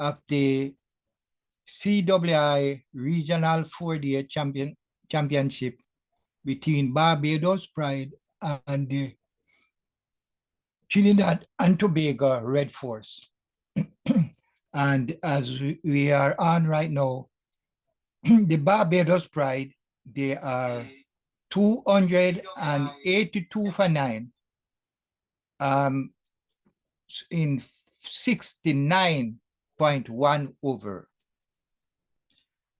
of the CWI Regional 4-Day Championship between Barbados Pride and the Trinidad and Tobago Red Force. And as we are on right now, the Barbados Pride, they are 282 for 9 in 69.1 over.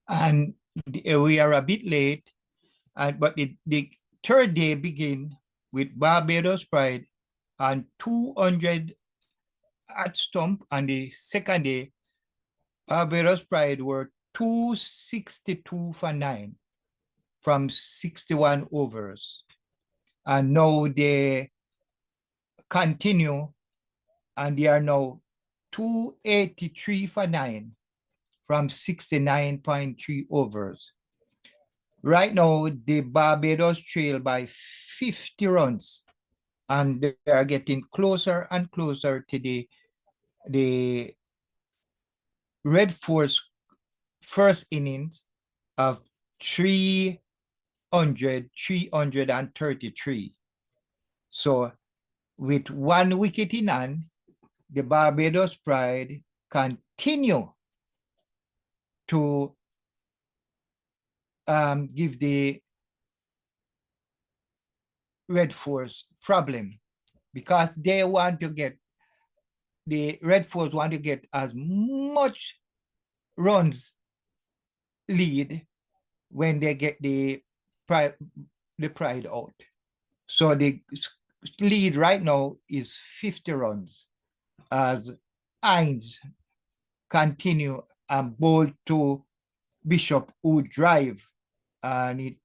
And we are a bit late, but the third day begin with Barbados Pride and 200 at stump, and the second day, Barbados Pride were 262 for 9 from 61 overs. And now they continue, and they are now 283 for 9 from 69.3 overs. Right now, the Barbados trail by 50 runs, and they are getting closer and closer to the Red Force first innings of 333. So with 1 wicket in hand, the Barbados Pride continue to give the Red Force problem, because they want to get, the Red Force want to get as much runs lead when they get the Pride out. So the lead right now is 50 runs as Hines continue and bowl to Bishop, who drive, and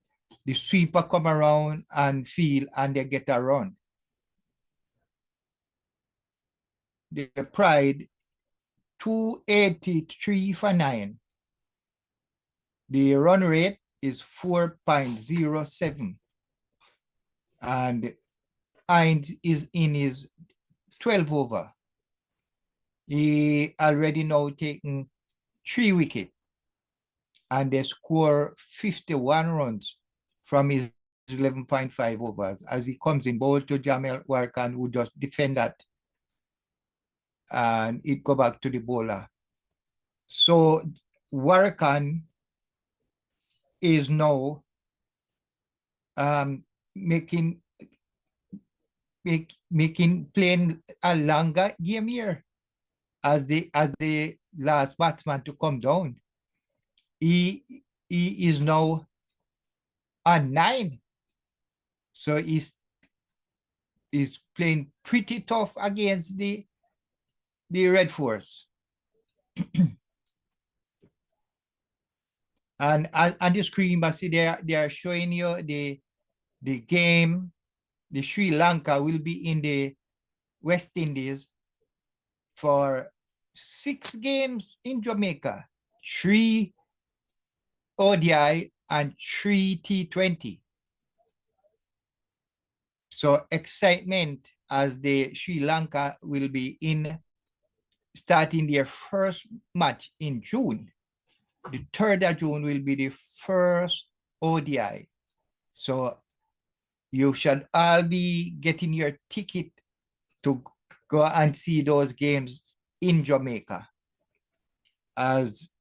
the sweeper come around and field, and they get a run. The Pride 283 for 9. The run rate is 4.07, and Hines is in his 12 over. He already now taken 3 wickets, and they score 51 runs from his 11.5 overs as he comes in bowl to Jamel Warkan, who just defend that, and it go back to the bowler. So Warkan is now playing a longer game here as the last batsman to come down. He is now on 9, so he's playing pretty tough against the Red Force. And on the screen, but see, they are showing you the game. The Sri Lanka will be in the West Indies for 6 games in Jamaica, 3 ODI and 3 T20. So excitement as the Sri Lanka will be starting their first match in June. The 3rd of June will be the first ODI. So you should all be getting your ticket to go and see those games in Jamaica. As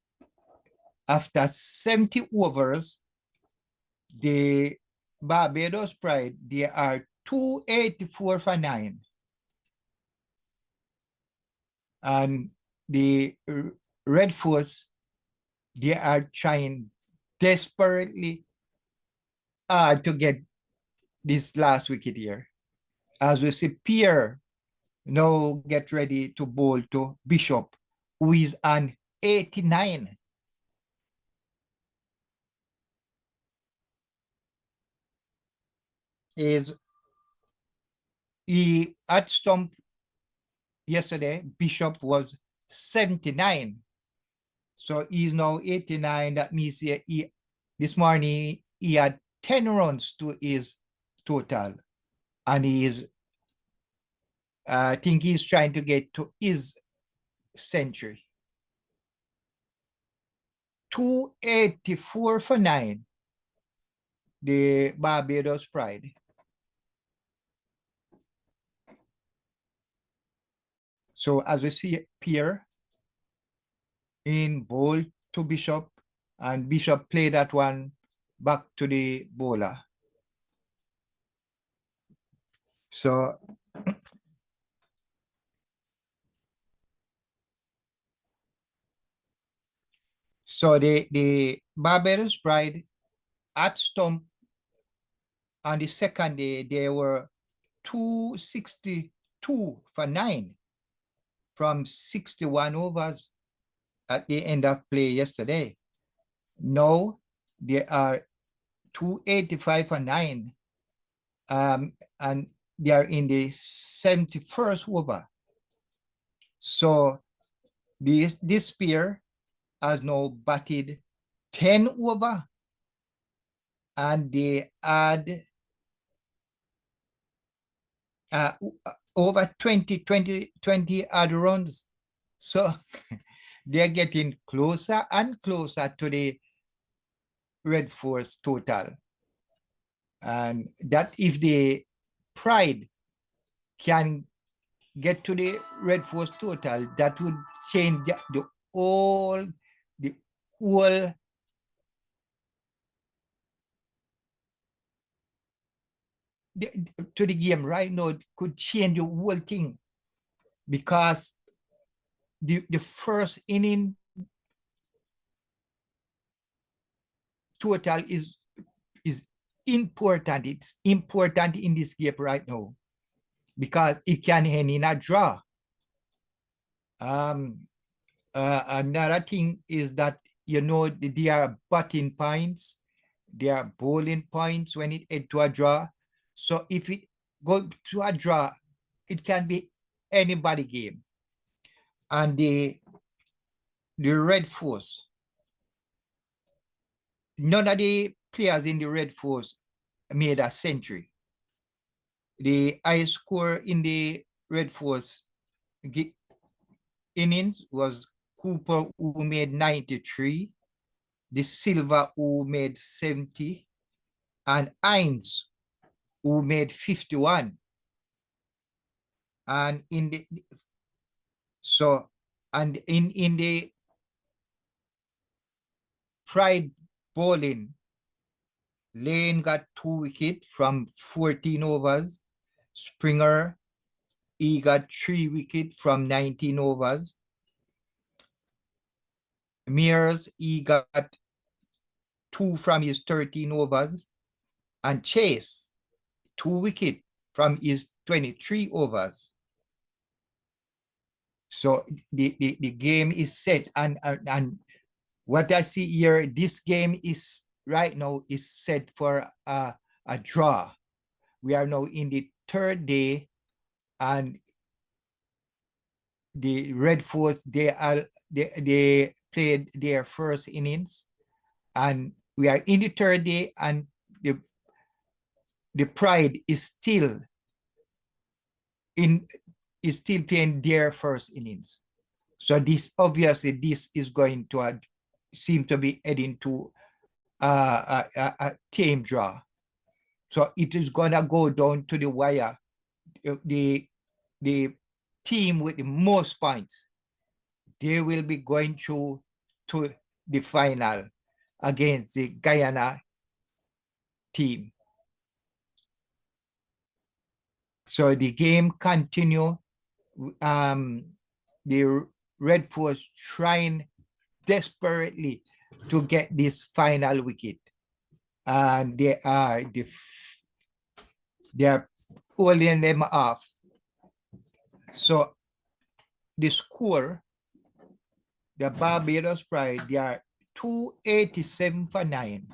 after 70 overs, the Barbados Pride, they are 284 for 9. And the Red Force, they are trying desperately to get this last wicket here. As we see, Pierre now get ready to bowl to Bishop, who is on 89. He at stump yesterday, Bishop was 79. So he's now 89. That means this morning he had 10 runs to his total. And he is, I think he's trying to get to his century. 284 for 9. The Barbados Pride. So as we see here, in ball to Bishop, and Bishop played that one back to the bowler. So the Barbados Pride at stump on the second day, they were 262 for 9 from 61 overs at the end of play yesterday. Now they are 285 for 9, and they are in the 71st over. So this pair has now batted 10 over, and they add over 20 odd runs. So they're getting closer and closer to the Red Force total. And that if the Pride can get to the Red Force total, that would change the whole to the game right now. It could change the whole thing, because the first inning total is important. It's important in this game right now, because it can end in a draw. Another thing is that, you know, they are batting points, they are bowling points when it head to a draw. So if it goes to a draw, it can be anybody game. And the Red Force, none of the players in the Red Force made a century. The highest score in the Red Force innings was Cooper, who made 93, the Silva, who made 70, and Hines, who made 51. And in the in the Pride bowling, Lane got 2 wickets from 14 overs. Springer, he got 3 wickets from 19 overs. Mears, he got 2 from his 13 overs. And Chase, 2 wickets from his 23 overs. So the game is set, and what I see here, this game is right now is set for a draw. We are now in the 3rd day, and the Red Force, they played their first innings, and we are in the 3rd day, and the Pride is still playing their first innings. So this obviously this is going to seem to be heading to a tame draw. So it is gonna go down to the wire. The team with the most points, they will be going through to the final against the Guyana team. So the game continue. The Red Force trying desperately to get this final wicket, and they are holding them off. So the score, the Barbados Pride, they are 287 for 9.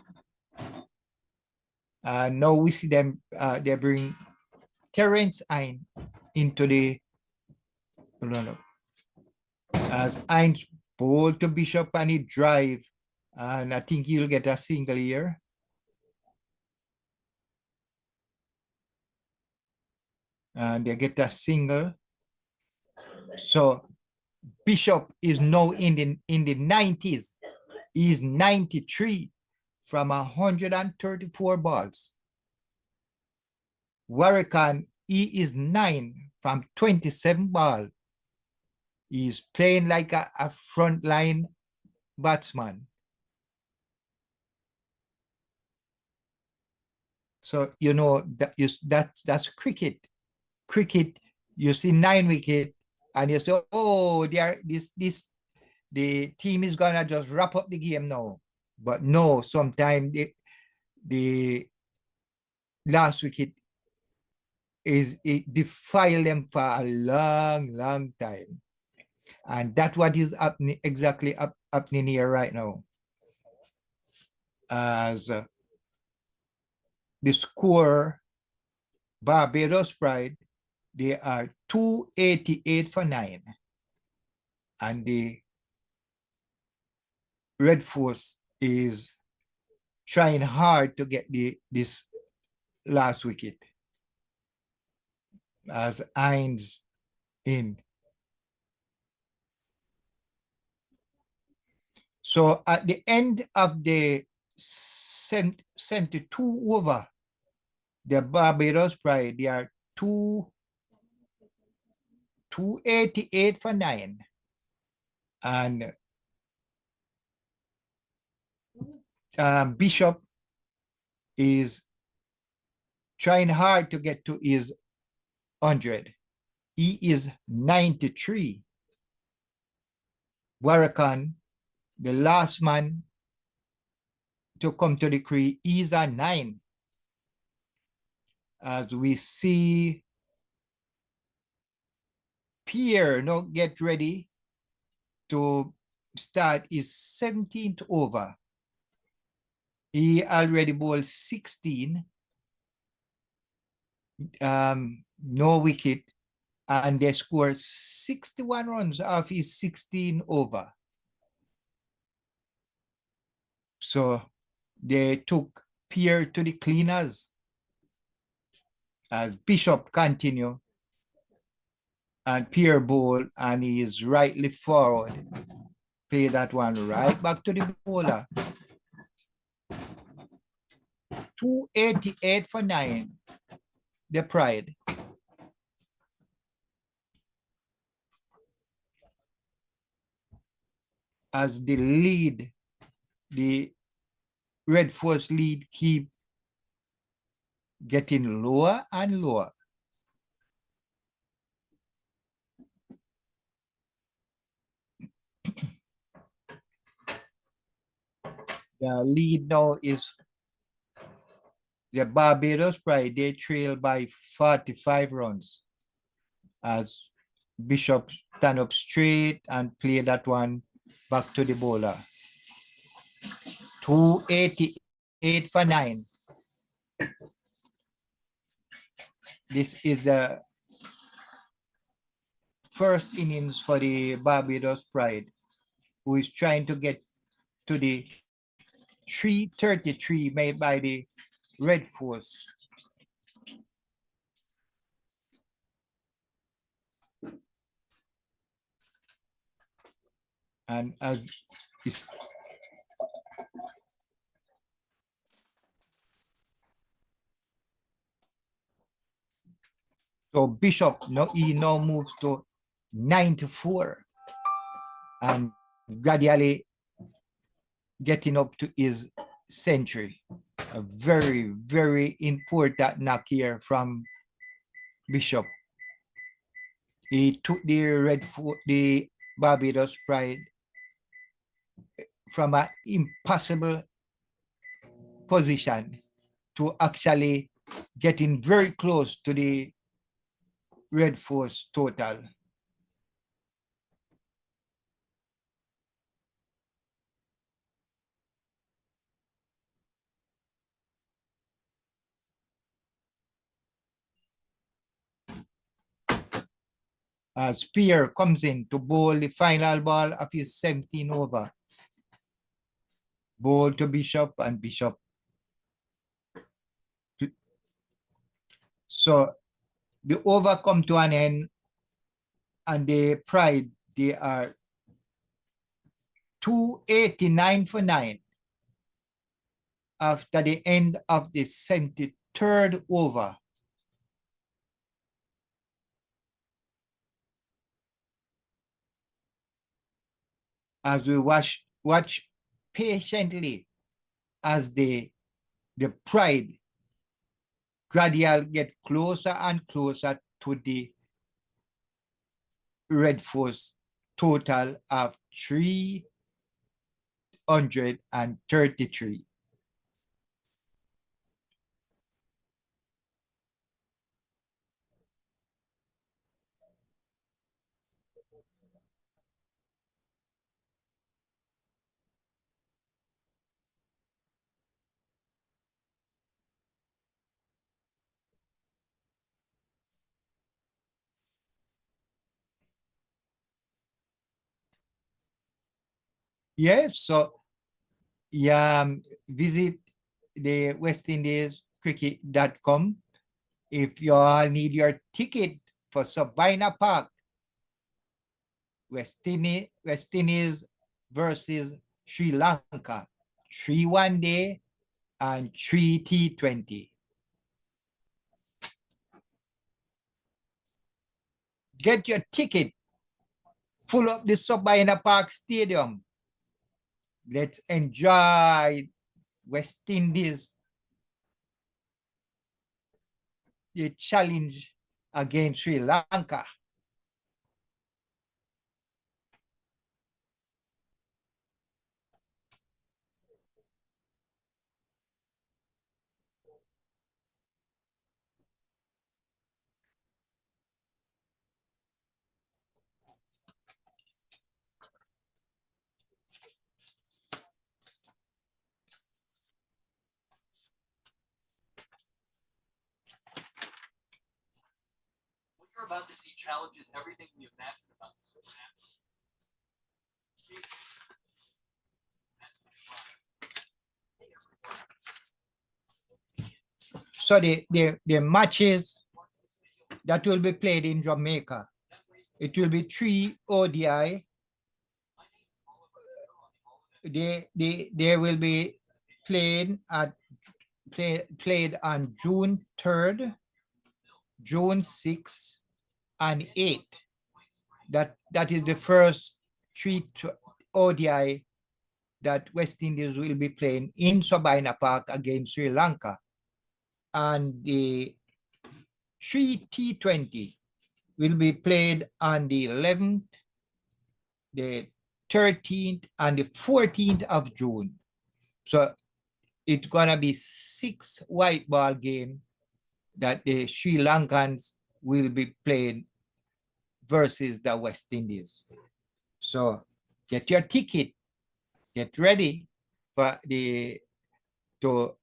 Now we see them, they bring Terrence Hines into the run-up. As Hines bowled to Bishop and he drive, and I think he'll get a single here. And they get a single. So Bishop is now in the 90s. is 93 from 134 balls. Warrican, he is 9 from 27 balls. He's playing like a frontline batsman. So you know that's cricket. Cricket, you see 9 wickets, and you say, oh, the team is gonna just wrap up the game now. But no, sometimes the last wicket it defile them for a long time. And that's what is happening, exactly happening here right now. As the score, Barbados Pride, they are 288 for 9. And the Red Force is trying hard to get this last wicket. As Hines in. So at the end of the 72 over, the Barbados Pride, they are 288 for 9. And Bishop is trying hard to get to his 100. He is 93. Warrican, the last man to come to the crease, is a 9. As we see Pierre now get ready to start his 17th over. He already bowled 16, no wicket, and they scored 61 runs off his 16 over. So they took Pierre to the cleaners as Bishop continue, and Pierre bowl, and he is rightly forward. Play that one right back to the bowler. 288 for 9, the Pride. As the lead, the Red Force lead keep getting lower and lower. The lead now is the Barbados Pride. They trail by 45 runs as Bishop stand up straight and play that one back to the bowler. 288 for 9. This is the first innings for the Barbados Pride, who is trying to get to the 333 made by the Red Force. And as is so Bishop he now moves to 94 and gradually getting up to his century. A very important knock here from Bishop. He took the Barbados Pride from an impossible position to actually getting very close to the Red Force total. Spear comes in to bowl the final ball of his 17 over. Bowl to Bishop, and Bishop. So the over come to an end, and the Pride, they are 289 for 9 after the end of the 73rd over. As we watch patiently as the pride gradually get closer and closer to the Red Force total of 333. Yes, so visit the West Indies Cricket.com if you all need your ticket for Sabina Park, West Indies versus Sri Lanka, 3 one-day and 3 T20. Get your ticket, full up the Sabina Park Stadium. Let's enjoy West Indies, the challenge against Sri Lanka. You're about to see challenges everything we imagined about the supernatural. So the matches that will be played in Jamaica, it will be 3 ODI. They will be played on June 3rd, June 6th, and 8th. That is the first 3 ODI that West Indies will be playing in Sabina Park against Sri Lanka. And the 3 T20 will be played on the 11th, the 13th, and the 14th of June. So it's gonna be 6 white ball games that the Sri Lankans will be playing versus the West Indies. So get your ticket, get ready for to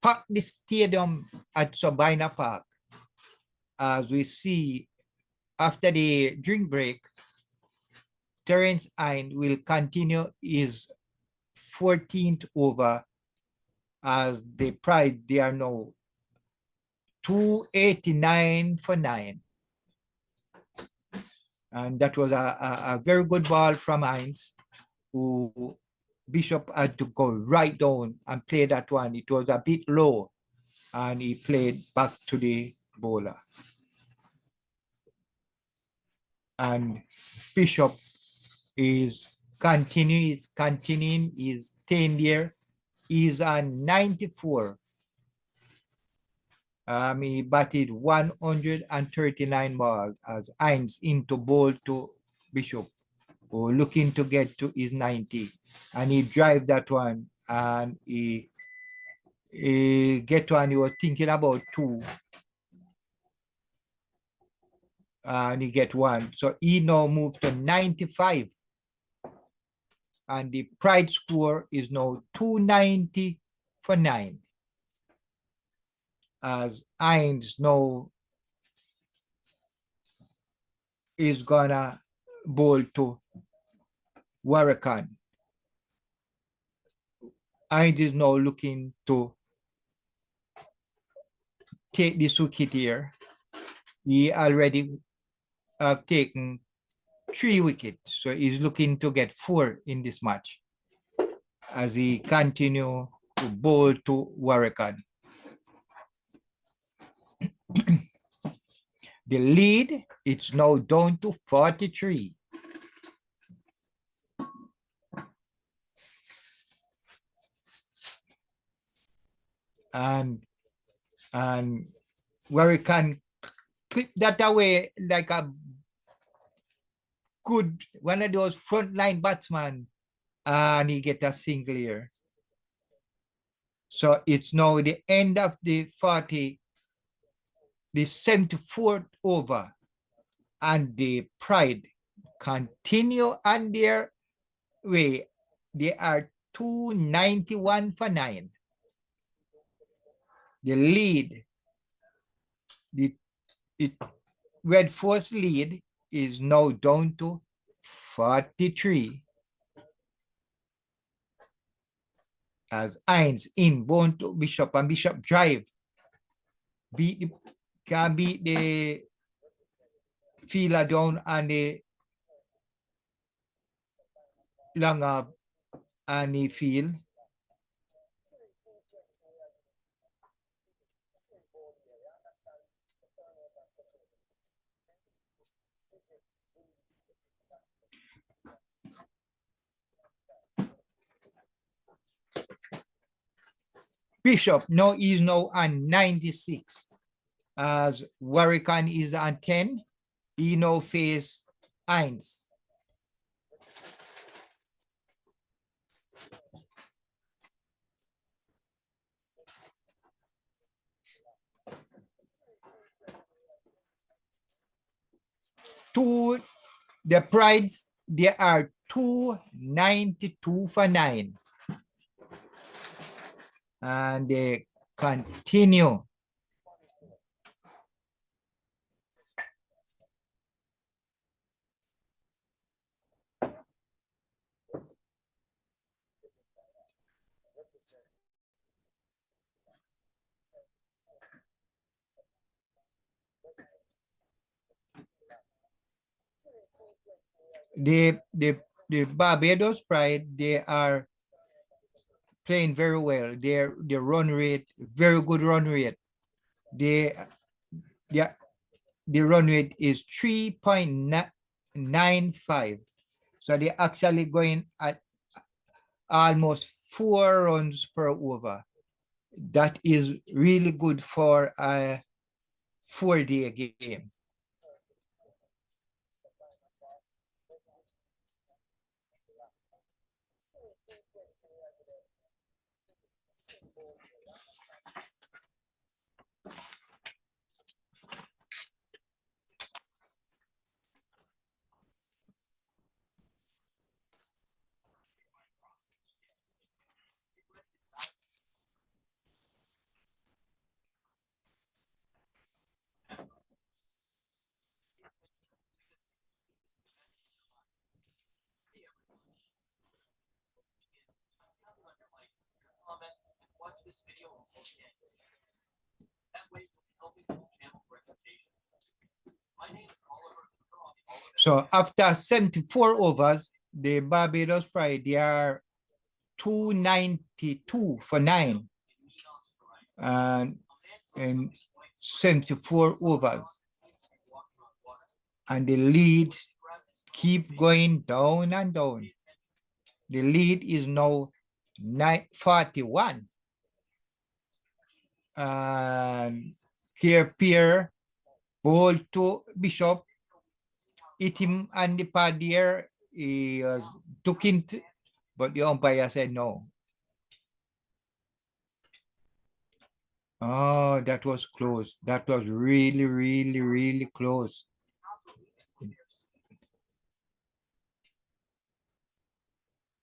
pack the stadium at Sabina Park. As we see after the drink break, Terence Hine will continue his 14th over as the Pride. They are now 289 for 9. And that was a very good ball from Hines, who Bishop had to go right down and play that one. It was a bit low, and he played back to the bowler. And Bishop is continuing, he's staying there. He's on 94. He batted 139 balls as Hines into bowl to Bishop, who looking to get to his 90. And he drive that one, and he get one, he was thinking about 2. And he get 1. So he now moved to 95. And the Pride score is now 290 for 9. As Hines now is gonna bowl to Warrakan. Hines is now looking to take this wicket here. He already have taken 3 wickets. So he's looking to get 4 in this match as he continue to bowl to Warrican. The lead, it's now down to 43. And Warrican clip that away like a good, one of those frontline batsmen, and he get a single here. So it's now the end of the 74th over, and the Pride continue on their way. They are 291 for 9. The lead, the Red Force lead is now down to 43. As Hines inbound to Bishop, and Bishop drive. Can beat the fielder down and the long up and the field. Bishop now is now on 96. As Warrican is on 10, he now face Hines. The Prides, they are 292 for 9. And they continue. The Barbados Pride, they are playing very well. Their run rate, very good run rate. The run rate is 3.95. So they're actually going at almost 4 runs per over. That is really good for a 4-day game. Watch this video until the end. That way you'll be helping the channel recommendations. My name is Oliver. So after 74 overs, the Barbados Pride, they are 292 for 9 and 74 overs. And the lead keep going down and down. The lead is now 41. And here Pierre ball to Bishop, hit him on the pad there. He took him, but the umpire said no. Oh, that was close. That was really, really, really close.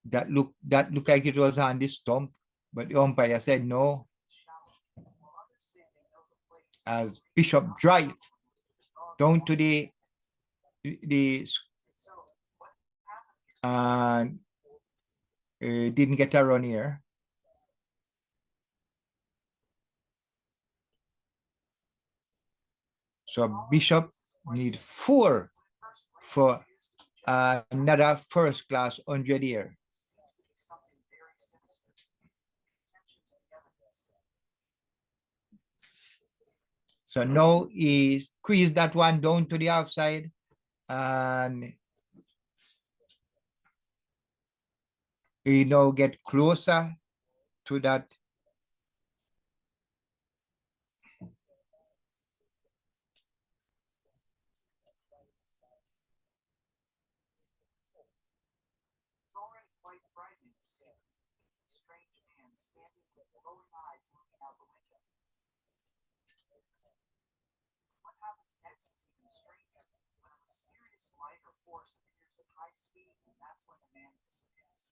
That looked like it was on the stump, but the umpire said no. As Bishop drive down to the and didn't get a run here. So Bishop need 4 for another first class 100 here. Seems to be something very sinister. Attention to the evidence. So now he squeeze that one down to the outside, and he now get closer to that. It's already quite frightening to see a strange man standing with glowing eyes looking out the window. What happens next is even stranger when a mysterious light or force appears at high speed, and that's when the man disappears.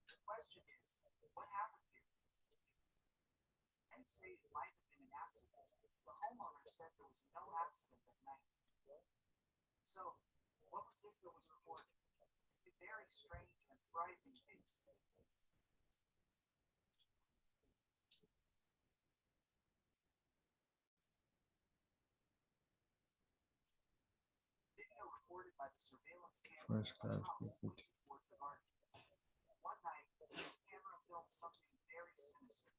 The question is, what happened here? Many say it might have been an accident. The homeowner said there was no accident that night. So, what was this that was reported? It's a very strange and frightening case. Video recorded by the surveillance camera First of the class house cricket. looking towards the garden. One night, this camera filmed something very sinister.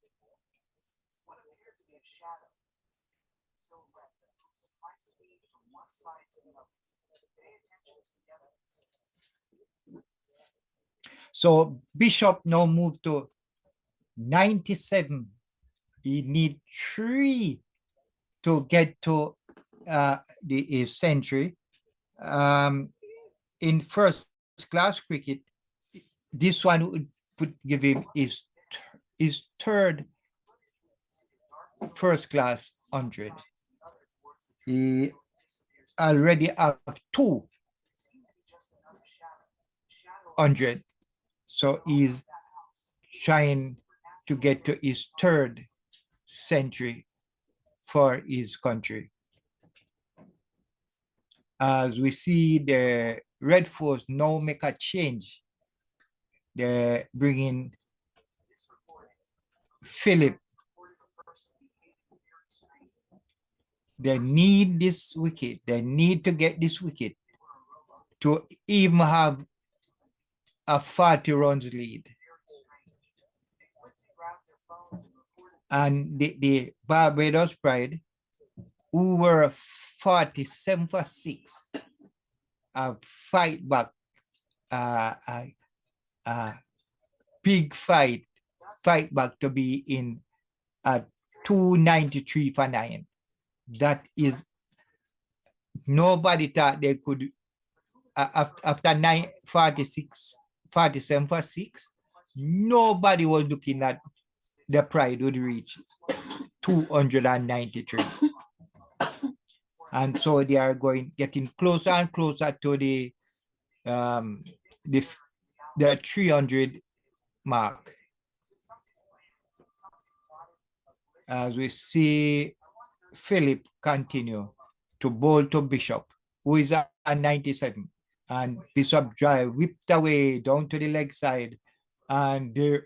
What appeared to be a shadow, a silhouette that moves at high speed from one side to the other. Pay attention to the evidence. So Bishop now moved to 97. He need 3 to get to the century. In first class cricket, this one would give him his third first class 100. He already have 2 100. So he's trying to get to his third century for his country. As we see, the Red Force now make a change. They're bringing Philip. They need this wicket. They need to get this wicket to even have a 40 runs lead. And the Barbados Pride, who were 47 for 6, fight back, big fight back to be in at 293 for 9. That is, nobody thought they could, after 47 for 6, nobody was looking at the Pride would reach 293. And so they are getting closer and closer to the 300 mark. As we see Philip continue to bowl to Bishop, who is at 97. And Bishop drive whipped away down to the leg side, and he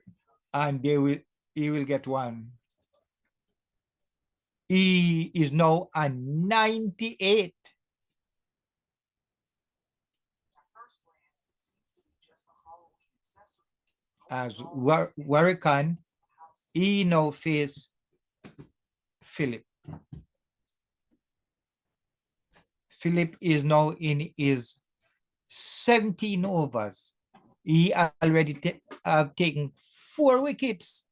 will get one. He is now a 98. As Warrican, he now face Philip. Philip is now in his 17 overs. He already taken 4 wickets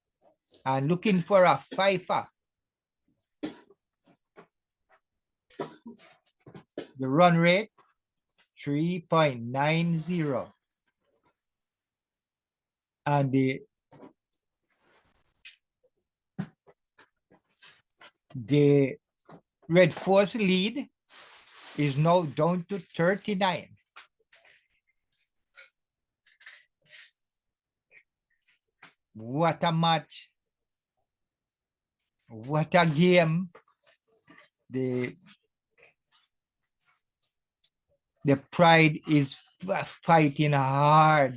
and looking for a 5-er. The run rate 3.90, and the Red Force lead is now down to 39. What a match. What a game. The Pride is fighting hard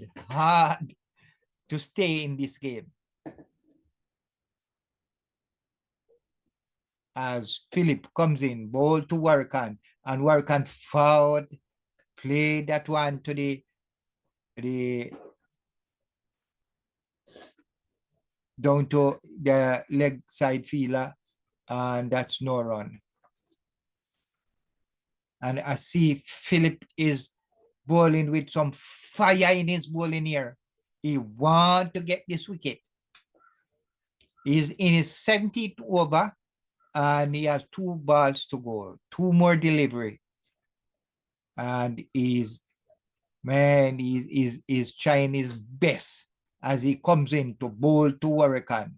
to stay in this game. as Philip comes in, ball to Warrican, and Warrican forward, play that one to the down to the leg side fielder, and that's no run. And I see Philip is bowling with some fire in his bowling here. He wants to get this wicket. He's in his 17th over and he has 2 balls to go, 2 more delivery. And he's trying his best as he comes in to bowl to Warrican.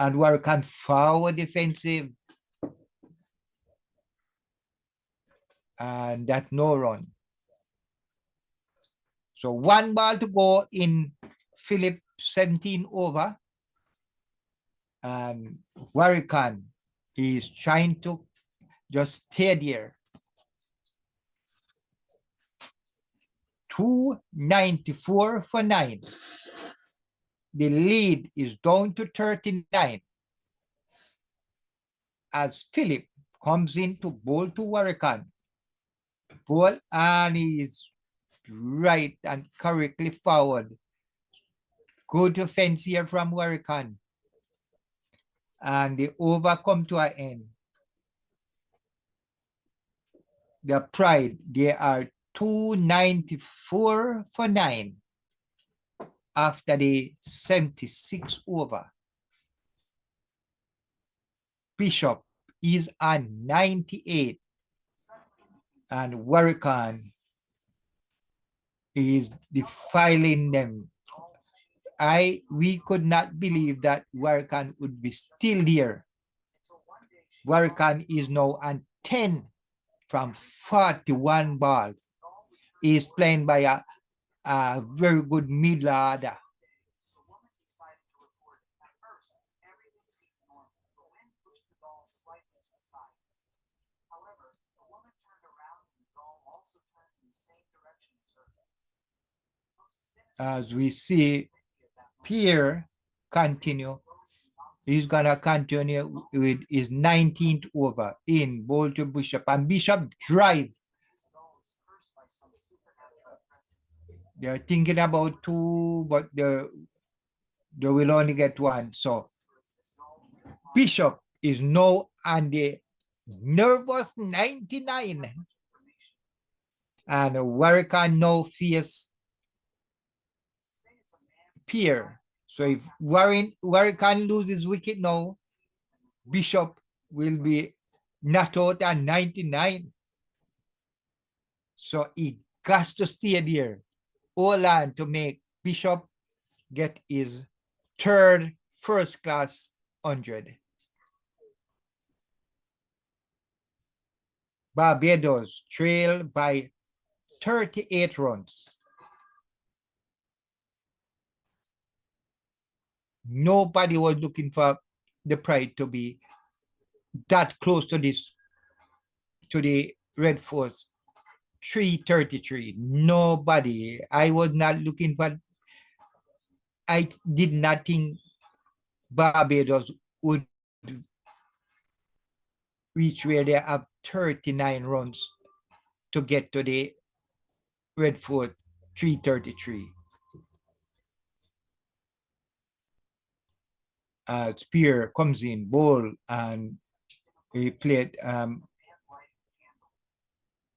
And Warrican forward defensive. And that's no run. So 1 ball to go in Philip 17 over. And Warrican is trying to just stay there. 294 for 9. The lead is down to 39 as Philip comes in to bowl to Warrican. Ball and he's right and correctly forward. Good defense here from Warrican. And the over come to an end. The Pride, they are 294 for 9 after the 76 over. Bishop is on 98 and Warrican is defiling them. We could not believe that Warrican would be still there. Warrican is now on 10 from 41 balls. He is playing by a very good middle order. As we see Pierre continue, he's gonna continue with his 19th over in ball to Bishop, and Bishop drive. They're thinking about 2, but they will only get 1. So Bishop is now on the nervous 99. And Warrican now face Pierre. So if Warrican loses wicket now, Bishop will be knocked out at 99. So he got to stay there. All on to make Bishop get his 3rd first class 100. Barbados trail by 38 runs. Nobody was looking for the Pride to be that close to the Red Force 333. Nobody. I was not looking for. I did not think Barbados would reach where they have 39 runs to get to the Red Fort 333. Spear comes in, bowl, and he played.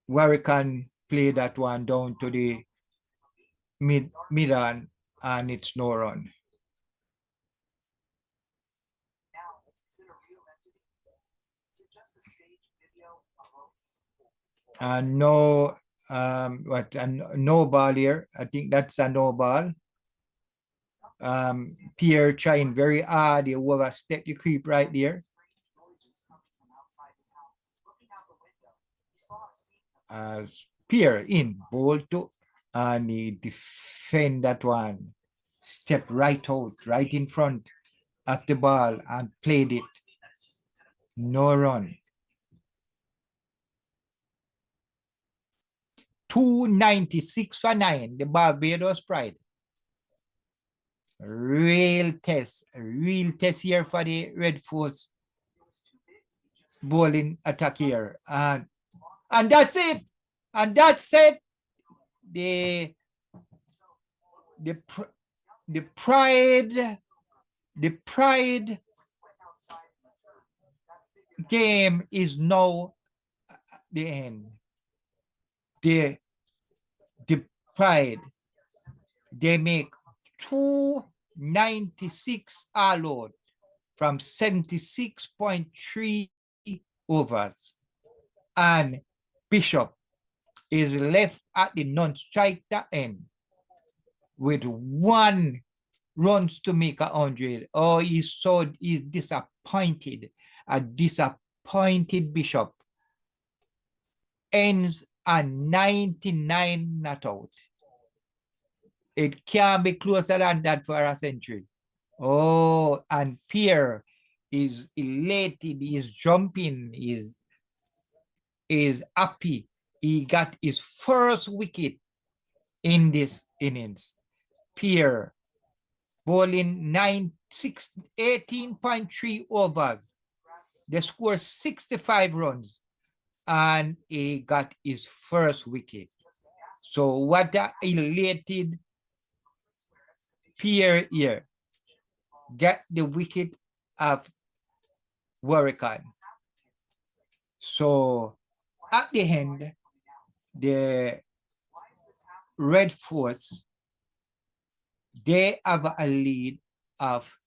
Warrican played that one down to the mid on, and it's no run. And no, no ball here. I think that's a no ball. Pierre trying very hard. He overstepped the creep right there. As Pierre in ball to, and he defend that one. Step right out, right in front of the ball and played it. No run. 296 for 9, the Barbados Pride. Real test here for the Red Force bowling attack here. And that's it. And that's it. The the the pride game is now the end. The pride, they make 296 all out from 76.3 overs. And Bishop is left at the non-striker end with 1 runs to make 100. Oh, he's disappointed. A disappointed Bishop ends a 99 not out. It can't be closer than that for a century. Oh, and Pierre is elated, he's jumping, is happy. He got his first wicket in this innings. Pierre bowling 18.3 overs. They scored 65 runs and he got his first wicket. So what a elated Pierre here. Get the wicket of Warwick. So at the end, the Red Force, they have a lead of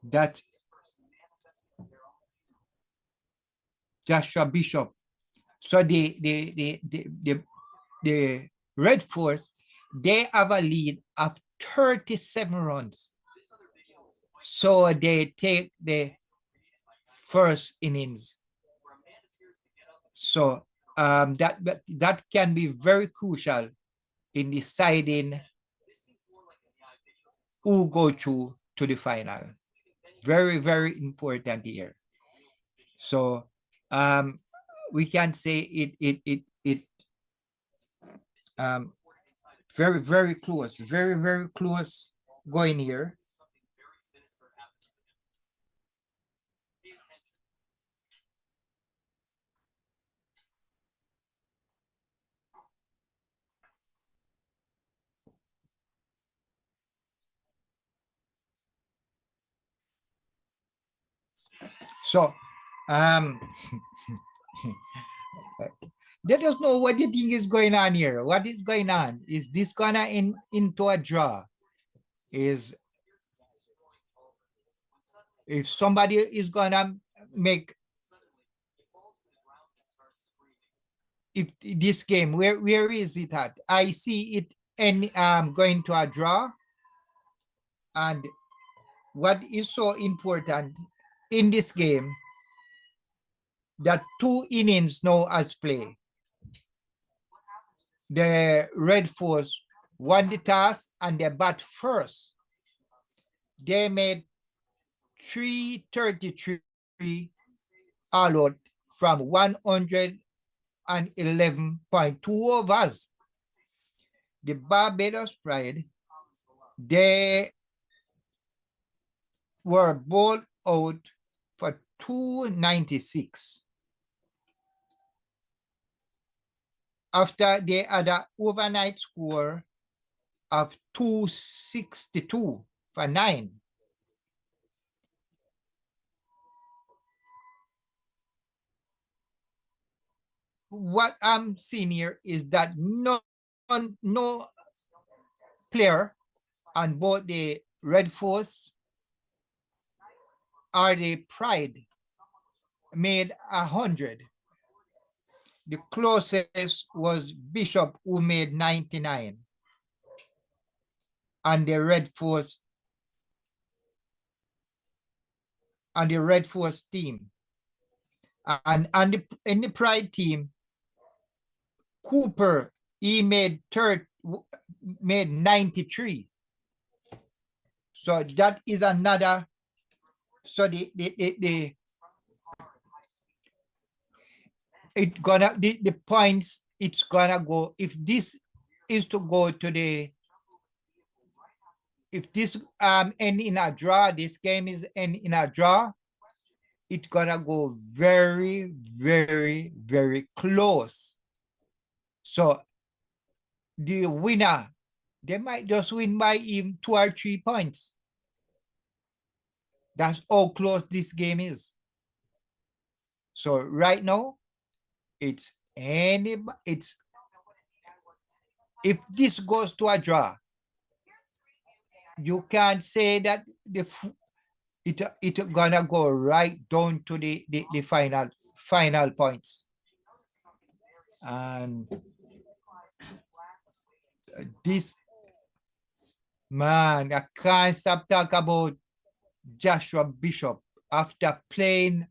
that Joshua Bishop. So the Red Force, they have a lead of 37 runs. So they take the first innings. So that can be very crucial in deciding who go through to the final. Very, very important here. So we can say it very, very close, very, very close going here. So let us know what you think is going on here. What is going on? Is this gonna into a draw? Is if somebody is gonna make if this game, where is it at? I see it going to a draw. And what is so important in this game, that 2 innings now as play. The Red Force won the toss and they bat first. They made 333 all out from 111.2 overs. The Barbados Pride, they were bowled out for 296. After they had an overnight score of 262 for 9. What I'm seeing here is that no player on both the Red Force or the Pride made 100. The closest was Bishop, who made 99. And the Red Force team. And in the Pride team, Cooper, he made 93. So that is another. So the points it's gonna go, if this is to go to the, if this end in a draw, this game is end in a draw, it's gonna go very, very, very close. So the winner, they might just win by even 2 or 3 points. That's how close this game is. So right now, it's if this goes to a draw, you can't say that it gonna go right down to the final points. And this, man, I can't stop talking about Joshua Bishop after playing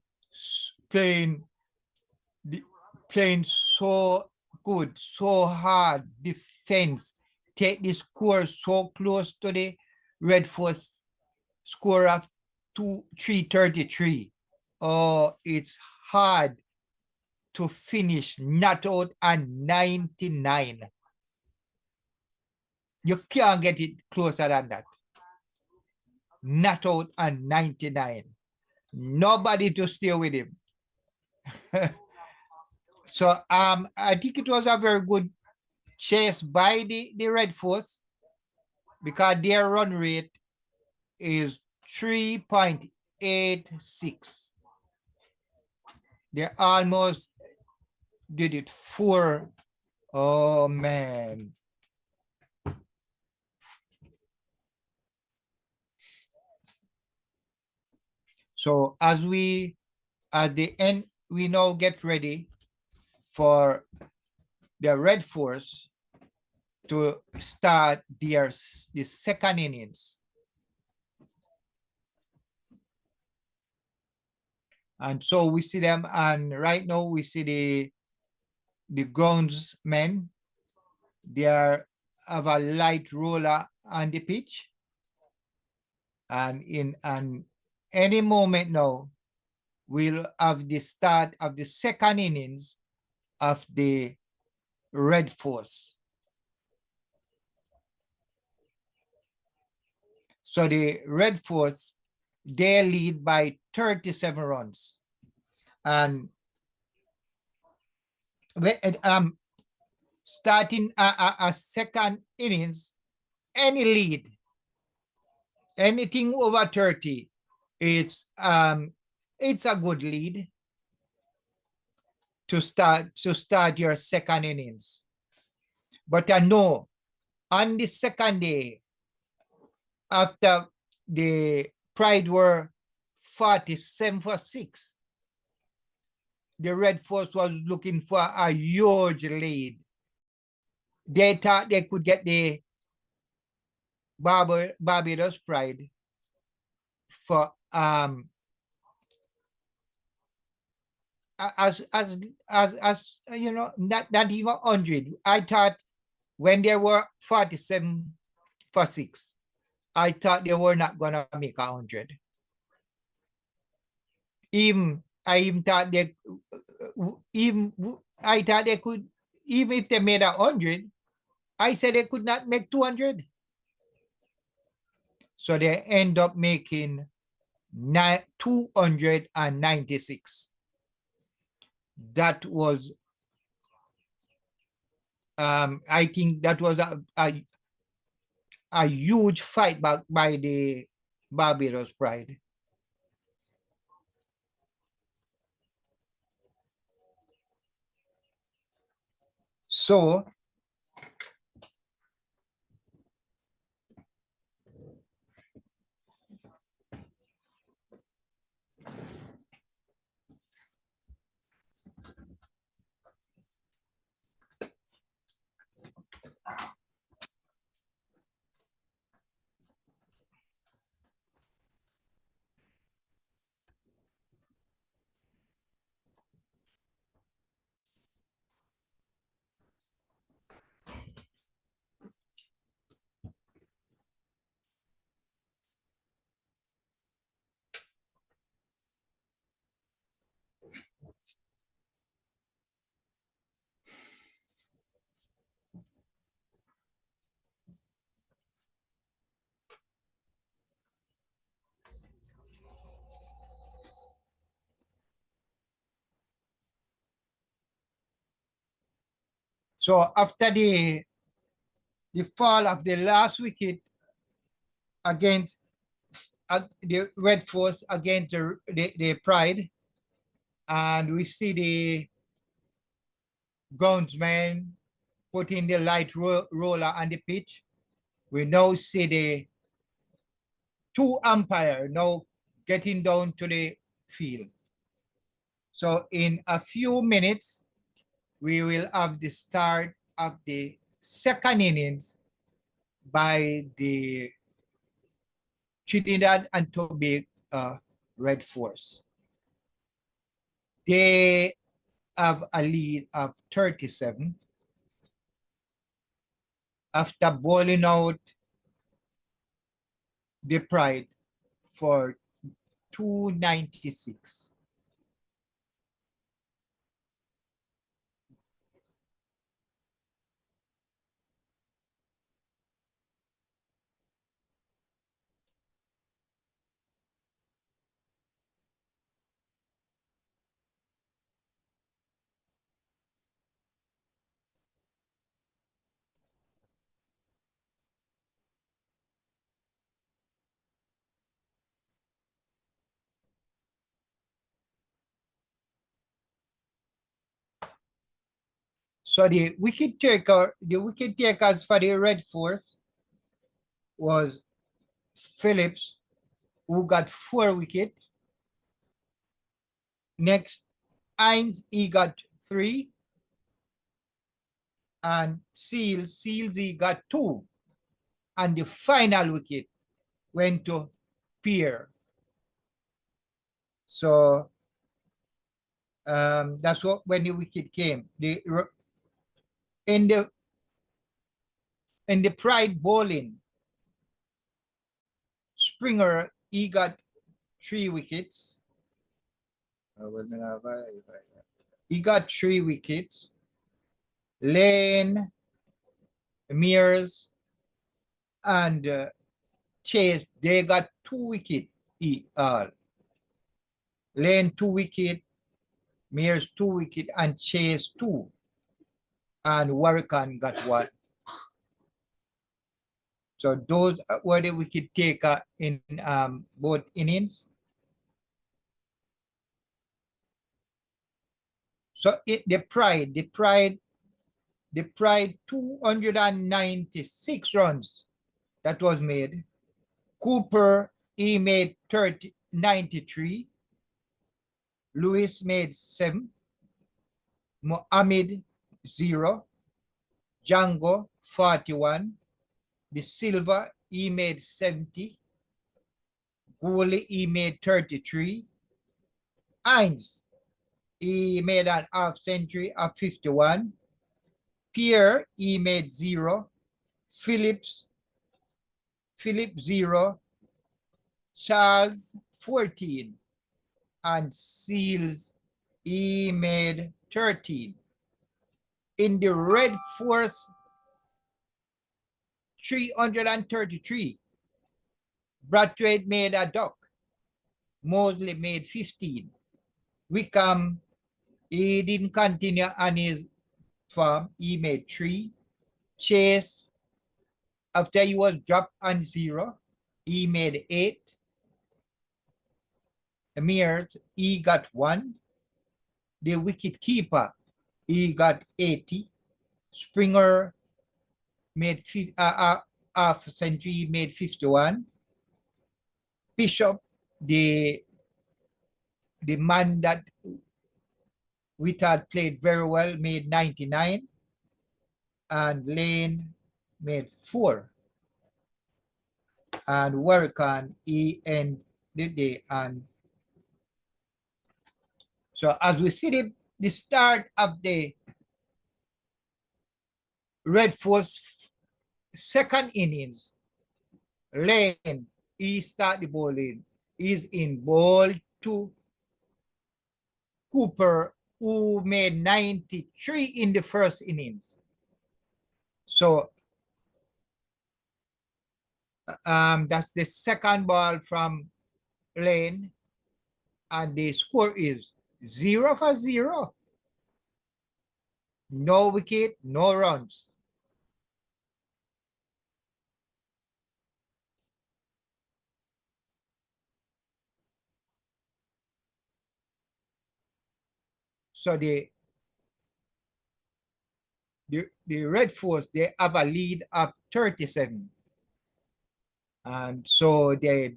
playing so good, so hard defense, take the score so close to the Red Force score of 333. Oh, it's hard to finish not out at 99. You can't get it closer than that. Not out at 99. Nobody to stay with him. So I think it was a very good chase by the Red Force, because their run rate is 3.86. They almost did it 4. Oh man. So as we at the end, we now get ready for the Red Force to start the second innings. And so we see them, and right now we see the groundsmen. They have a light roller on the pitch, and in any moment now we'll have the start of the second innings of the Red Force. So the Red Force, they lead by 37 runs. And starting a second innings, any lead, anything over 30, it's a good lead to start your second innings. But I know on the second day, after the Pride were 47 for 6, the Red Force was looking for a huge lead. They thought they could get the Barbados Pride for as you know, not even 100. I thought when they were 47 for 6, I thought they were not gonna make 100. I even thought they could, even if they made 100, I said they could not make 200. So they end up making 296. That was, I think that was a huge fight back by the Barbados Pride. So So after the fall of the last wicket against the Red Force against the Pride, and we see the groundsman putting the light roller on the pitch, we now see the two umpires now getting down to the field. So in a few minutes, we will have the start of the second innings by the Trinidad and Tobago Red Force. They have a lead of 37 after bowling out the Pride for 296. So the wicket takers for the Red Force was Phillips, who got 4 wickets. Next, Hines, he got 3. And Seals, he got 2. And the final wicket went to Pierre. So that's when the wicket came. In the Pride bowling, Springer, he got 3 wickets. He got 3 wickets. Lane, Mears, and Chase, they got 2 wickets all. Lane 2 wickets, Mears 2 wickets, and Chase 2. And Warrican got 1. So those were the wicket taker in both innings. So the Pride 296 runs that was made. Cooper, he made 93. Lewis made 7. Mohammed 0. Django 41. De Silva, he made 70. Gooley, he made 33. Hines, he made an half century of 51. Pierre, he made 0. Phillips 0. Charles 14. And Seals, he made 13. In the Red Force, 333. Brathwaite made a duck. Mosley made 15. Wickham, he didn't continue on his form. He made 3. Chase, after he was dropped on 0, he made 8. Mears, he got 1. The wicket keeper, he got 80. Springer made half century, made 51. Bishop, the man that we thought played very well, made 99. And Lane made 4. And Warrican, he ended the day. And so as we see the start of the Red Force second innings, Lane, he start the bowling, is in ball to Cooper, who made 93 in the first innings. So that's the second ball from Lane, and the score is 0 for 0. No wicket, no runs. So the Red Force, they have a lead of 37. And so they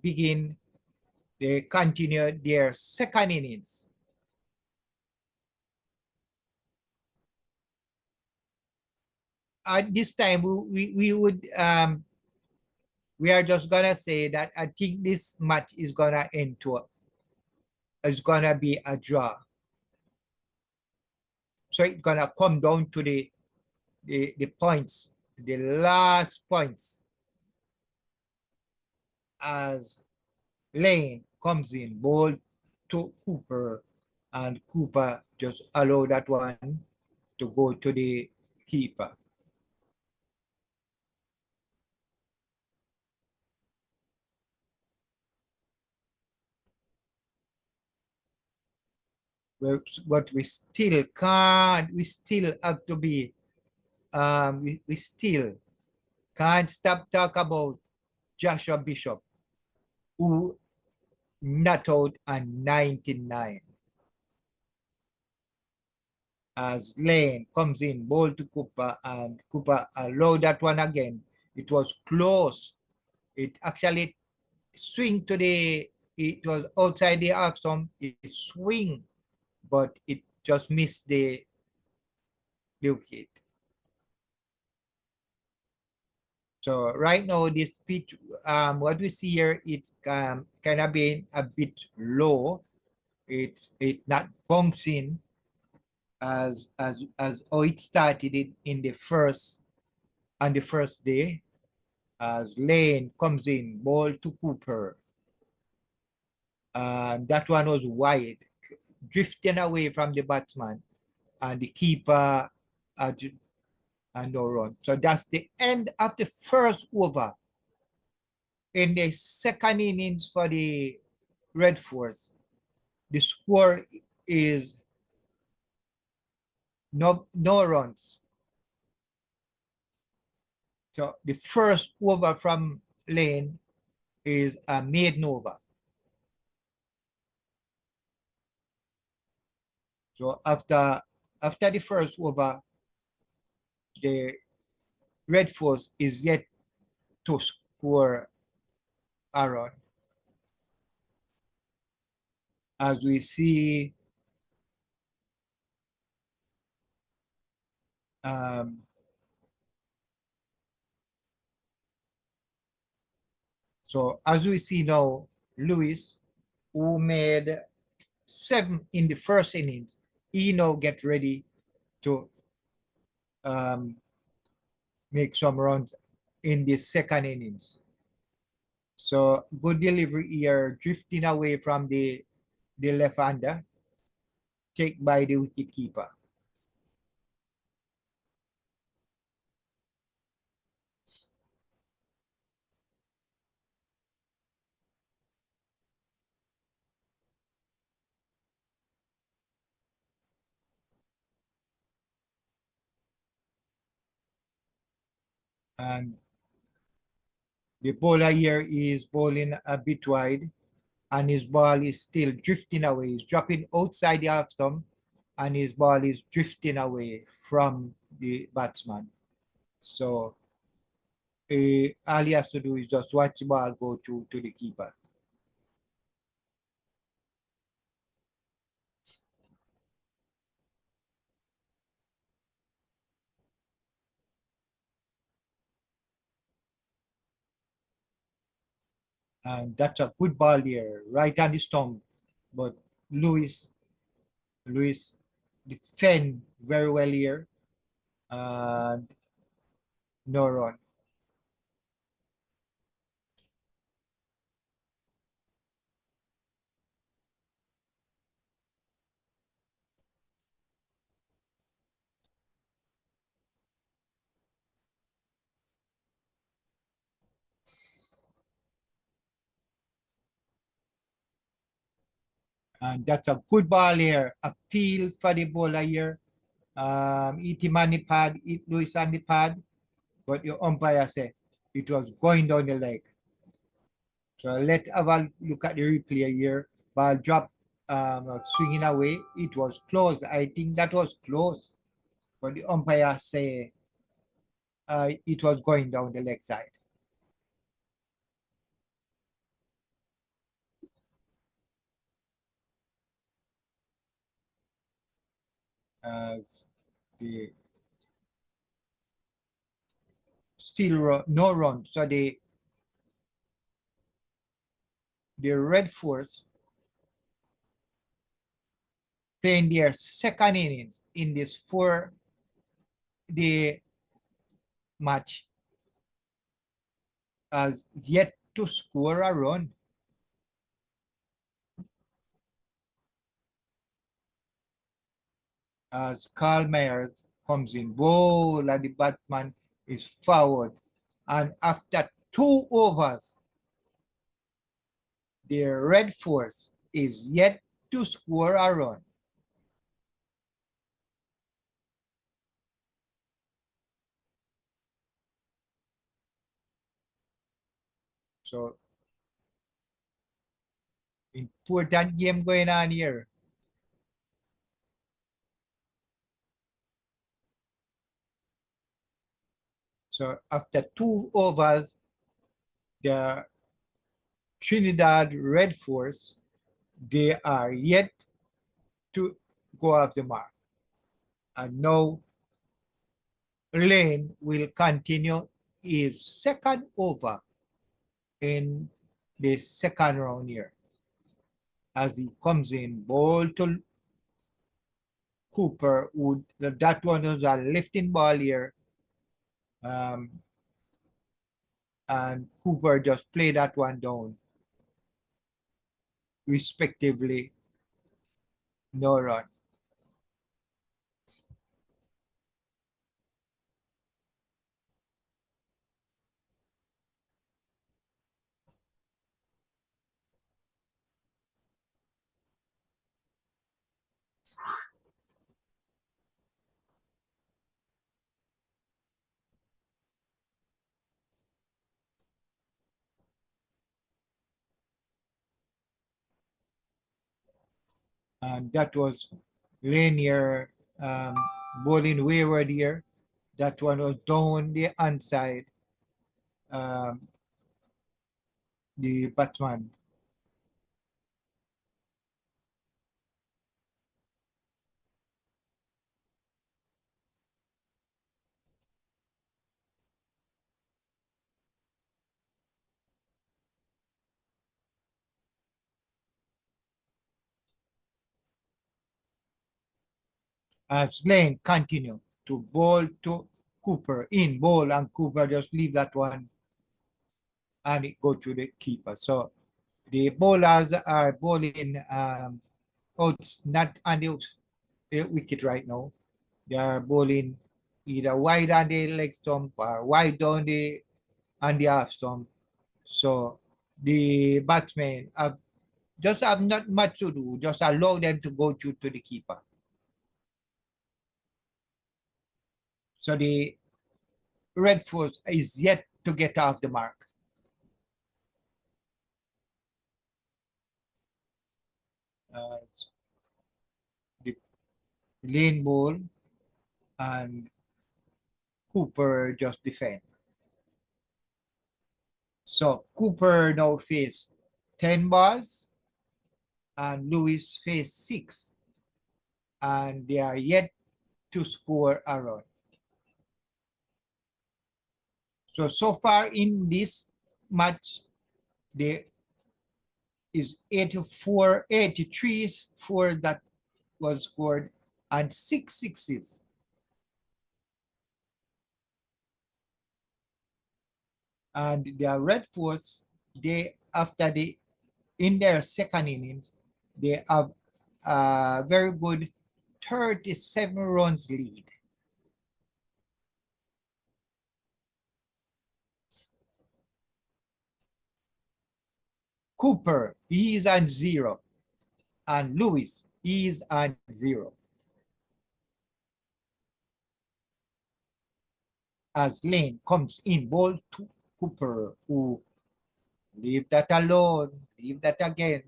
continue their second innings. At this time, we are just gonna say that I think this match is gonna is gonna be a draw. So it's gonna come down to the points, the last points, as Lane comes in, ball to Cooper, and Cooper just allow that one to go to the keeper. But we still can't, we still have to be, we still can't stop talk about Joshua Bishop, who not out on 99. As Lane comes in, ball to Cooper, and Cooper allowed that one again. It was close. It actually swing to it was outside the arc stump. It swing, but it just missed the wicket. So right now, this pitch, what we see here, it's kind of being a bit low. It's not bouncing as how it started in the first on the first day. As Lane comes in, ball to Cooper. That one was wide, drifting away from the batsman, and the keeper had no run. So that's the end of the first over. In the second innings for the Red Force, the score is no runs. So the first over from Lane is a maiden over. So after the first over, the Red Force is yet to score a run. As we see, um, so as we see now, Lewis, who made 7 in the first innings, he now get ready to um, make some runs in the second innings. So good delivery here, drifting away from the left-hander, take by the wicketkeeper. And the bowler here is bowling a bit wide, and his ball is still drifting away. He's dropping outside the half stump, and his ball is drifting away from the batsman. So all he has to do is just watch the ball go to the keeper. And that's a good ball here, right on the stump. But Lewis defend very well here, and no run. And that's a good ball here. Appeal for the bowler here. hit him on the pad, hit Lewis on the pad, but your umpire said it was going down the leg. So let's have a look at the replay here. Ball dropped, swinging away. It was close. I think that was close. But the umpire say it was going down the leg side. The still no run. So the Red Force playing their second innings in this 4-day match has yet to score a run. As Carl Myers comes in, bowl and the batsman is forward. And after 2 overs, the Red Force is yet to score a run. So, important game going on here. So, after 2 overs, the Trinidad Red Force, they are yet to go off the mark. And now, Lane will continue his second over in the second round here. As he comes in, ball to Cooper, would that one was a lifting ball here. And Cooper just played that one down, respectively, no run. And that was Lanier bowling wayward here. That one was down the inside um, the batsman. As Lane continue to bowl to Cooper, in bowl, and Cooper just leave that one and it go to the keeper. So the bowlers are bowling out, not on the wicket right now. They are bowling either wide on the leg stump or wide down the on the half stump. So the batsmen have not much to do. Just allow them to go through to the keeper. So the Red Force is yet to get off the mark. The lane ball and Cooper just defend. So Cooper now faced 10 balls and Lewis faced 6. And they are yet to score a run. So far in this match, there is 83 for that was scored and 6 sixes. And the Red Force, in their second innings, they have a very good 37 runs lead. Cooper, he is on 0. And Lewis, he is on 0. as Lane comes in, ball to Cooper, who leave that alone, leave that again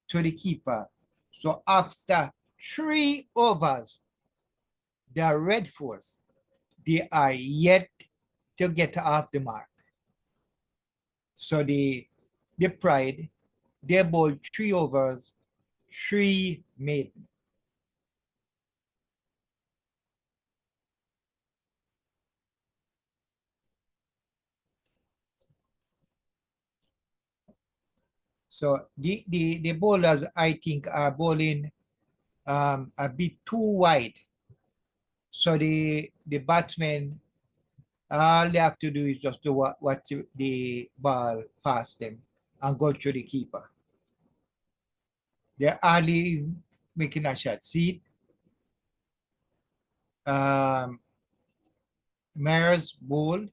to the keeper. So after 3 overs, the Red Force, they are yet to get off the mark. So the Pride, they bowled 3 overs, 3 maiden. So the bowlers, I think, are bowling a bit too wide. So the batsmen, all they have to do is just do what the ball past them and go to the keeper. They're hardly making a shot. See, Mayor's ball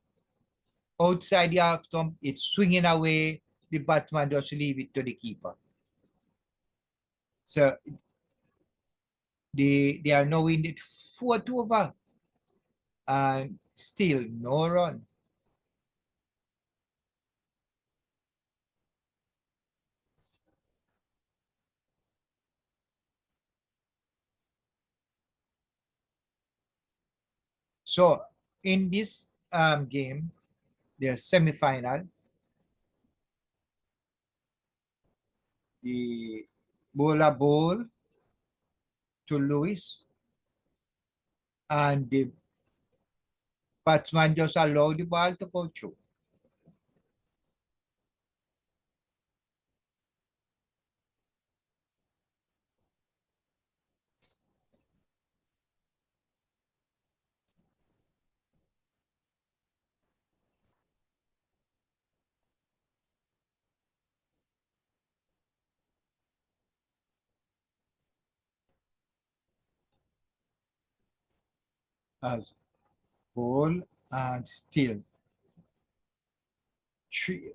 outside the half stump, it's swinging away. The batsman just leave it to the keeper. So they are now in the 4th over and still no run. So in this game, the semi-final, the bowler ball to Lewis, and the batsman just allowed the ball to go through. As ball and still 3.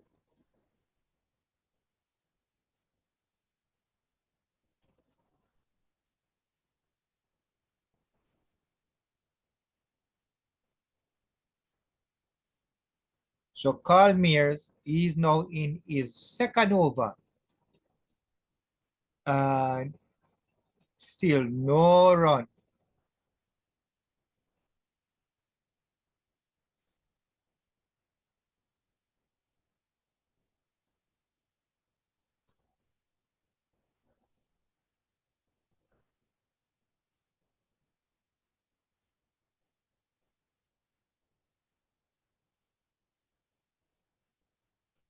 So Carl Mears is now in his 2nd over and still no run.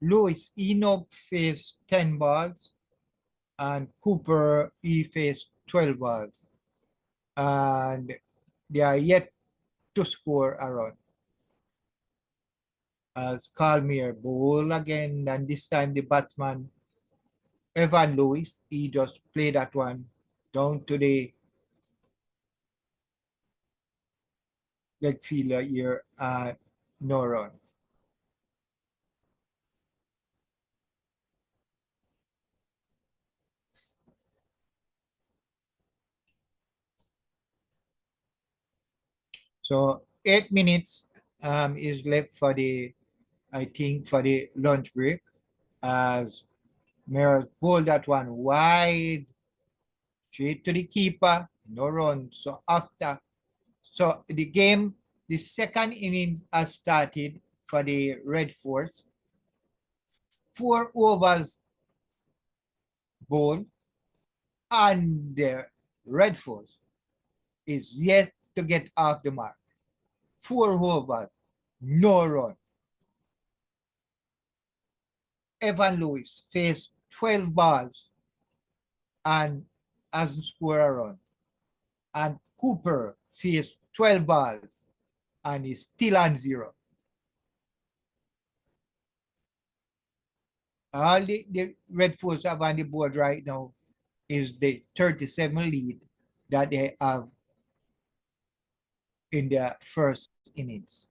Lewis, he now faced 10 balls and Cooper, he faced 12 balls. And they are yet to score a run. As Calmier bowl again, and this time the batsman, Evan Lewis, he just played that one down to the leg fielder here, no run. So 8 minutes is left for the, I think, for the lunch break, as Mears pulled that one wide, straight to the keeper, no run. So the game, the 2nd innings has started for the Red Force. 4 overs bowled, and the Red Force is yet to get off the mark. 4 overs, no run. Evan Lewis faced 12 balls and hasn't scored a run. And Cooper faced 12 balls and is still on 0. All the Red Force have on the board right now is the 37 lead that they have in their 1st innings.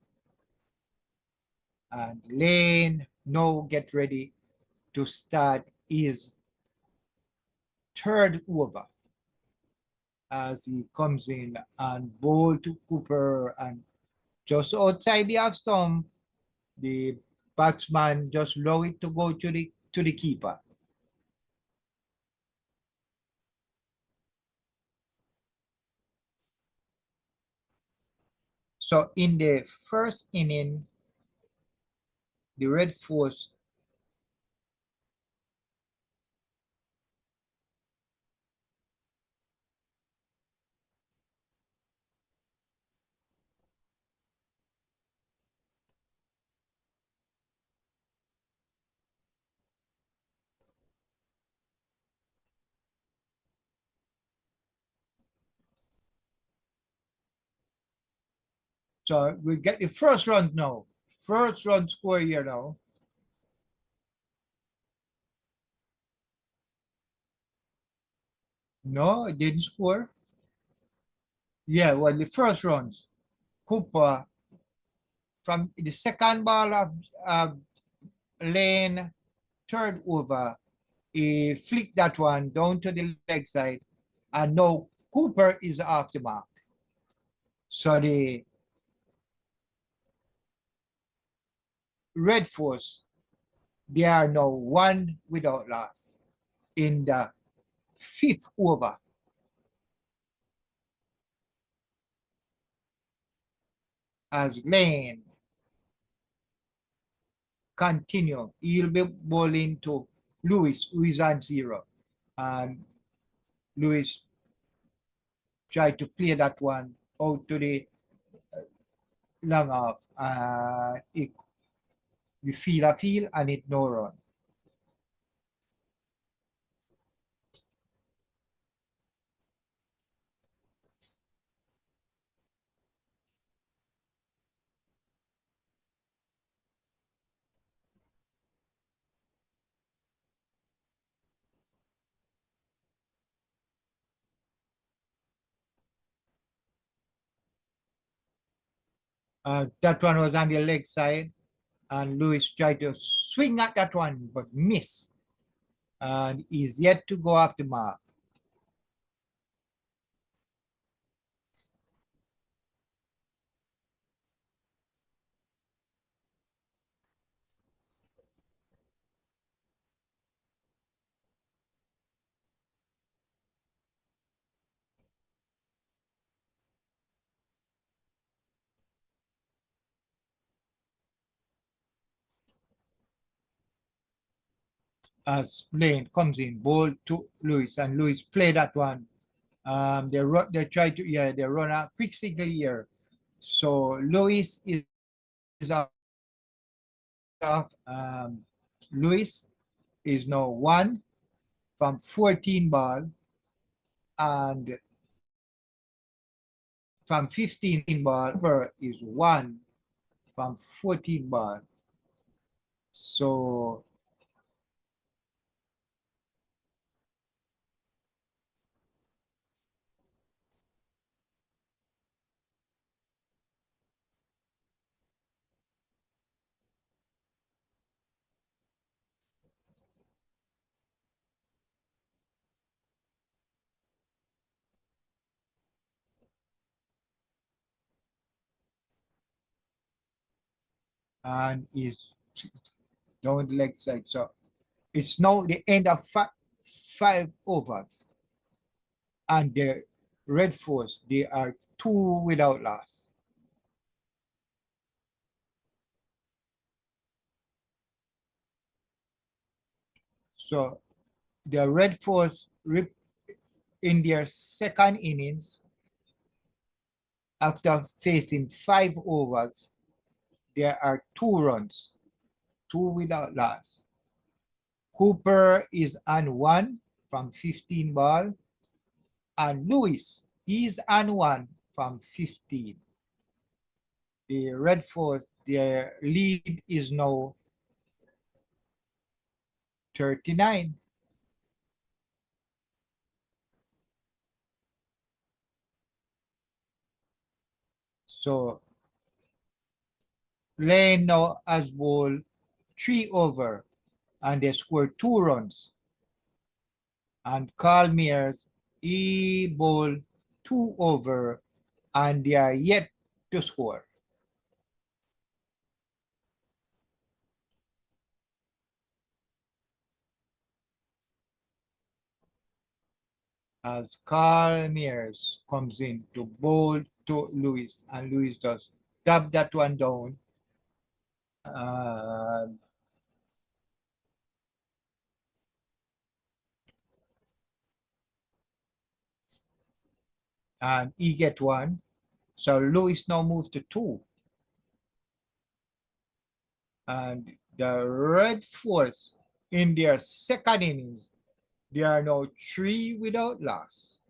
And Lane now get ready to start his 3rd over as he comes in and bowl to Cooper and just outside the half stump, the batsman just allow it to go to the keeper. So in the first inning, the Red Force so we get the first run now. First run score here now. No, it didn't score. Yeah, well, the first runs. Cooper from the second ball of Lane, third over, he flicked that one down to the leg side, and now Cooper is off the mark. So the Red Force, they are now one without loss in the fifth over. As Lane continue, he'll be bowling to Lewis, who is on 0. And Lewis tried to play that one out to the long off. The field and it no run. That one was on the leg side, and Lewis tried to swing at that one, but miss. And is yet to go off the mark. As Lane comes in, ball to Lewis, and Lewis play that one. They try to they run a quick signal here. So Lewis is off. Lewis is now 1 from 14 ball, and from 15 ball is 1 from 14 ball. So and is down the leg side. So it's now the end of 5 overs, and the Red Force, they are 2 without loss. So the Red Force in their second innings, after facing 5 overs, there are 2 runs, 2 without loss. Cooper is on 1 from 15 ball, and Lewis is on 1 from 15. The Red Force, their lead is now 39. So Lane now has bowled 3 over, and they scored 2 runs. And Carl Mears, he bowled 2 over, and they are yet to score. as Carl Mears comes in to bowl to Lewis, and Lewis just tap that one down. And he get one. So Lewis now moves to 2. And the Red Force in their second innings, they are now 3 without loss.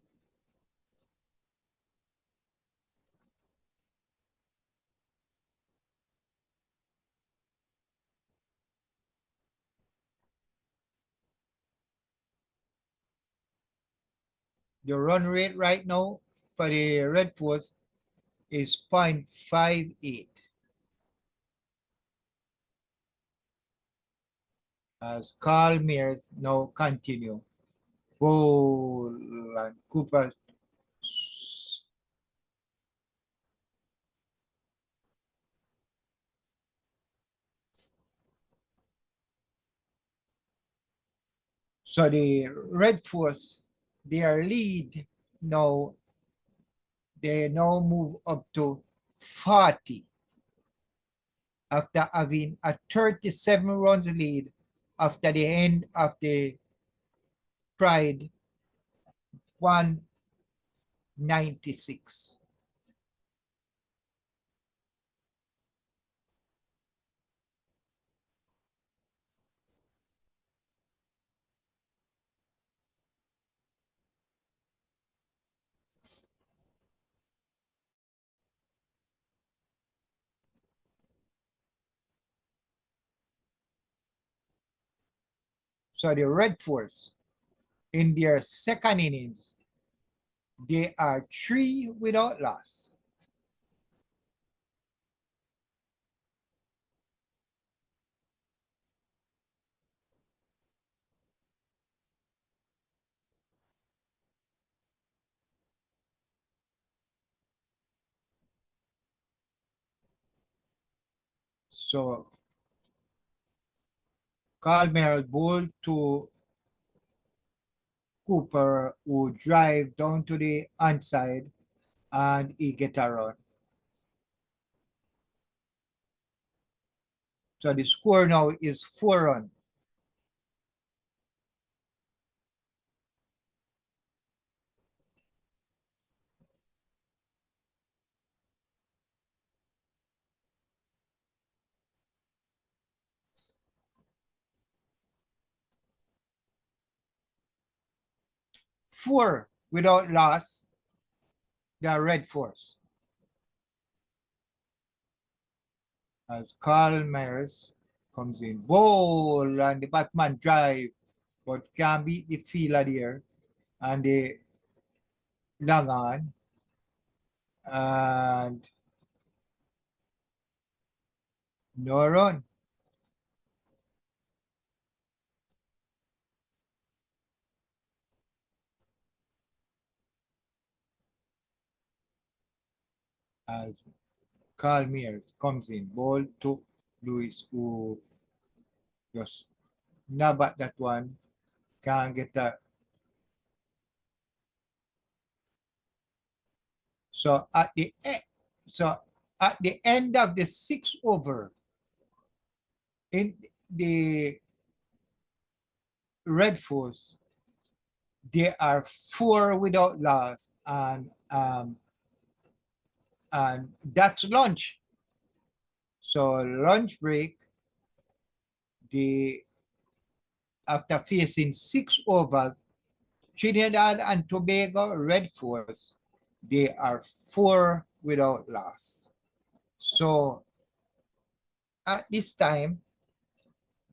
The run rate right now for the Red Force is 0.58. As Carl Mears now continue. Bowl and Cooper. So the Red Force, their lead now, they now move up to 40 after having a 37 runs lead after the end of the Pride 196. So the Red Force in their second innings, they are 3 without loss. So Calmer bowled to Cooper, who drive down to the onside, and he get a run. So the score now is 4 runs. Four without loss, the Red Force. As Carl Myers comes in, bowl, and the Batman drive, but can't beat the fielder there, and they long on, and no run. As Carl Myers comes in, ball to Lewis, who just nab at that one, can't get that. So at the end of the 6th over, in the Red Force, they are 4 without loss, and that's lunch. So lunch break, the after facing 6 overs, Trinidad and Tobago Red Force, they are 4 without loss. So at this time,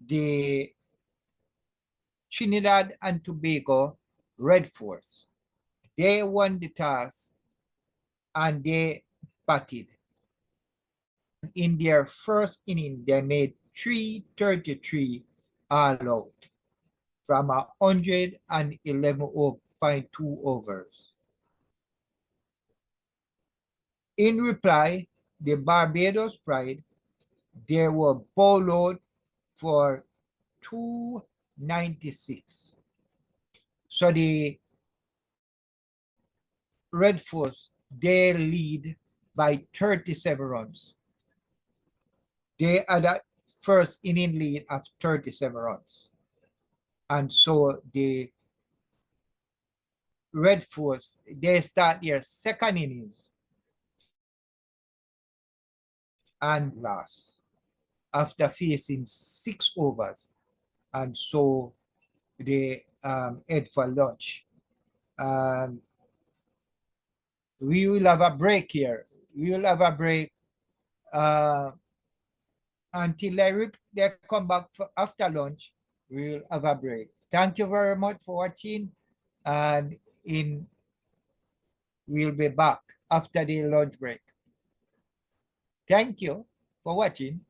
the Trinidad and Tobago Red Force, they won the toss and they batted. In their first inning, they made 333 all out from 111.2 overs. In reply, the Barbados Pride, they were bowled out for 296. So the Red Force, they lead by 37 runs. They are the first inning lead of 37 runs. And so the Red Force, they start their second innings and loss after facing 6 overs. And so they head for lunch. And we will have a break here. We will have a break until they come back after lunch. We will have a break. Thank you very much for watching, and we'll be back after the lunch break. Thank you for watching.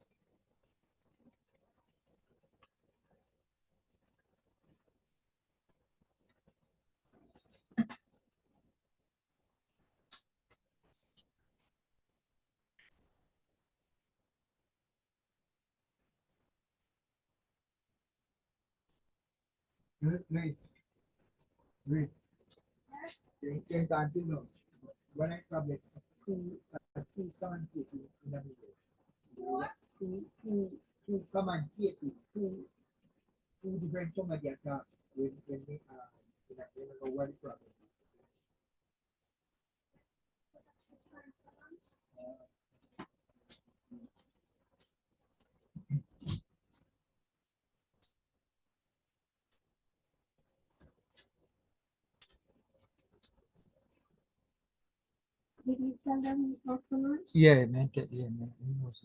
Wait. Take time to lunch. When I probably two countries in the middle. Two command two different command when they know what the problem. Did you tell them it's off for lunch? Yeah, man, yeah, man. He was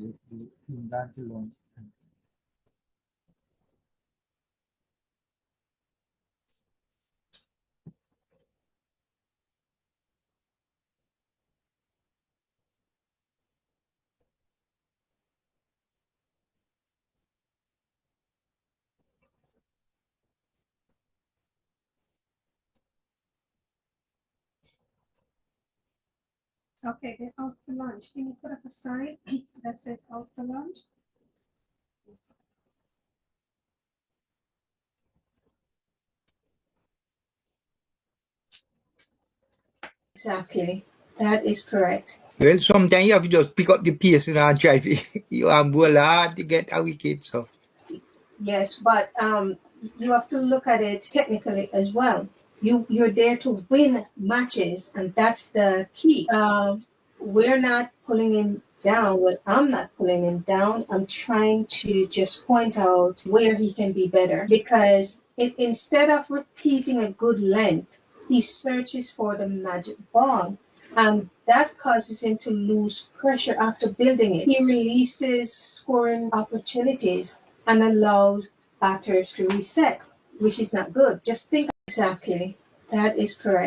down to lunch. Okay, they're out for lunch. Can you put up a sign that says out for lunch? Exactly. That is correct. Well, sometimes you have to just pick up the pace and drive it. You are hard to get a wicket, so. Yes, but you have to look at it technically as well. You're there to win matches, and that's the key. We're not pulling him down. Well, I'm not pulling him down. I'm trying to just point out where he can be better, because instead of repeating a good length, he searches for the magic ball, and that causes him to lose pressure after building it. He releases scoring opportunities and allows batters to reset, which is not good. Just think exactly. That is correct.